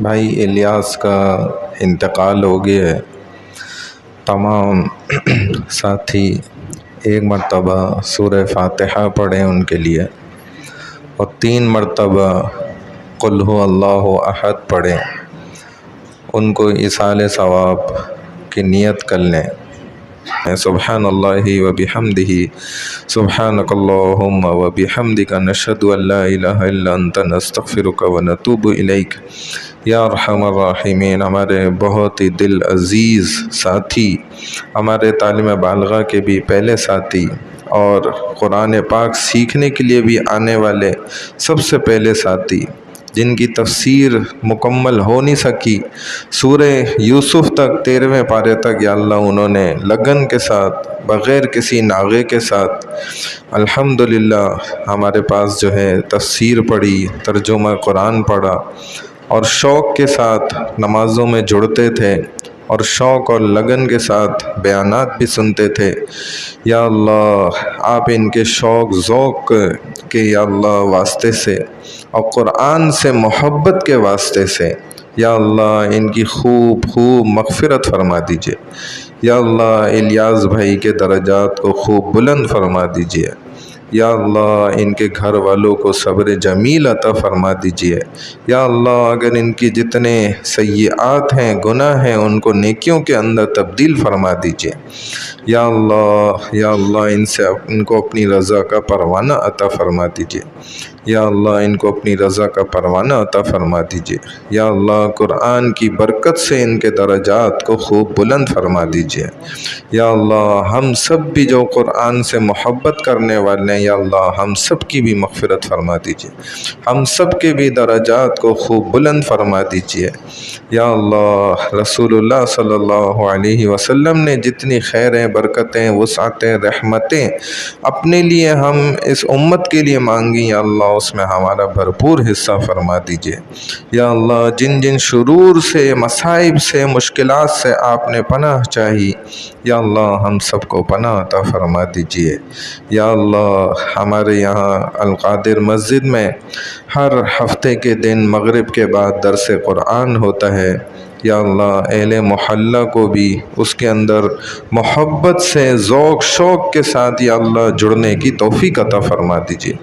بھائی الیاس کا انتقال ہو گیا ہے۔ تمام ساتھی ایک مرتبہ سورہ فاتحہ پڑھیں ان کے لیے، اور 3 مرتبہ قل هو اللہ احد پڑھیں، ان کو ایصال ثواب کی نیت کر لیں۔ سبحان اللہ و بحمدہ سبحانک اللہم و بحمدک نشہد ان لا الہ الا انت نستغفرک و نتوب الیک۔ یا ارحم الراحمین، ہمارے بہت ہی دل عزیز ساتھی، ہمارے تعلیم بالغہ کے بھی پہلے ساتھی، اور قرآن پاک سیکھنے کے لیے بھی آنے والے سب سے پہلے ساتھی، جن کی تفسیر مکمل ہو نہیں سکی سورہ یوسف تک 13ویں پارے تک، یا اللہ انہوں نے لگن کے ساتھ بغیر کسی ناغے کے ساتھ الحمدللہ ہمارے پاس جو ہے تفسیر پڑھی، ترجمہ قرآن پڑھا، اور شوق کے ساتھ نمازوں میں جڑتے تھے، اور شوق اور لگن کے ساتھ بیانات بھی سنتے تھے۔ یا اللہ آپ ان کے شوق ذوق کے یا اللہ واسطے سے، اور قرآن سے محبت کے واسطے سے، یا اللہ ان کی خوب خوب مغفرت فرما دیجئے۔ یا اللہ الیاس بھائی کے درجات کو خوب بلند فرما دیجئے۔ یا اللہ ان کے گھر والوں کو صبر جمیل عطا فرما دیجئے۔ یا اللہ اگر ان کی جتنے سیئات ہیں، گناہ ہیں، ان کو نیکیوں کے اندر تبدیل فرما دیجئے۔ یا اللہ ان کو اپنی رضا کا پروانہ عطا فرما دیجئے۔ یا اللہ ان کو اپنی رضا کا پروانہ عطا فرما دیجئے۔ یا اللہ قرآن کی برکت سے ان کے درجات کو خوب بلند فرما دیجئے۔ یا اللہ ہم سب بھی جو قرآن سے محبت کرنے والے ہیں، یا اللہ ہم سب کی بھی مغفرت فرما دیجئے، ہم سب کے بھی درجات کو خوب بلند فرما دیجئے۔ یا اللہ رسول اللہ صلی اللہ علیہ وسلم نے جتنی خیریں، برکتیں، وسعتیں، رحمتیں اپنے لیے ہم اس امت کے لیے مانگی، یا اللہ اس میں ہمارا بھرپور حصہ فرما دیجئے۔ یا اللہ جن جن شرور سے، مصائب سے، مشکلات سے آپ نے پناہ چاہی، یا اللہ ہم سب کو پناہ عطا فرما دیجئے۔ یا اللہ ہمارے یہاں القادر مسجد میں ہر ہفتے کے دن مغرب کے بعد درس قرآن ہوتا ہے۔ یا اللہ اہل محلہ کو بھی اس کے اندر محبت سے، ذوق شوق کے ساتھ یا اللہ جڑنے کی توفیق عطا فرما دیجئے۔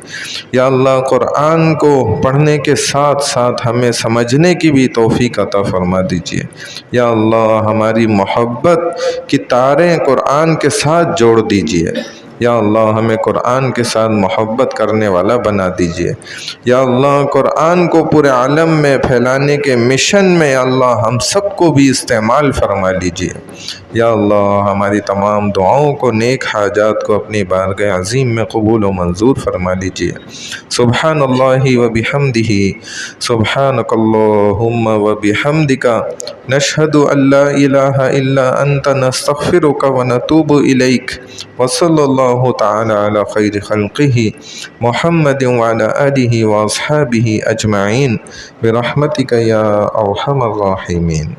یا اللہ قرآن کو پڑھنے کے ساتھ ساتھ ہمیں سمجھنے کی بھی توفیق عطا فرما دیجئے۔ یا اللہ ہماری محبت کی تاریں قرآن کے ساتھ جوڑ دیجئے۔ یا اللہ ہمیں قرآن کے ساتھ محبت کرنے والا بنا دیجئے۔ یا اللہ قرآن کو پورے عالم میں پھیلانے کے مشن میں یا اللہ ہم سب کو بھی استعمال فرما لیجئے۔ یا اللہ ہماری تمام دعاؤں کو، نیک حاجات کو اپنی بارگاہ عظیم میں قبول و منظور فرما لیجئے۔ سبحان اللہ و بحمدہ سبحانک اللہم و بحمدک نشہد ان لا الہ الا انت نستغفرک و نتوب الیک، وصلی اللہ تعالی علی خیر خلقہ محمد وعلی آلہ واصحابہ اجمعین برحمتک یا ارحم الراحمین۔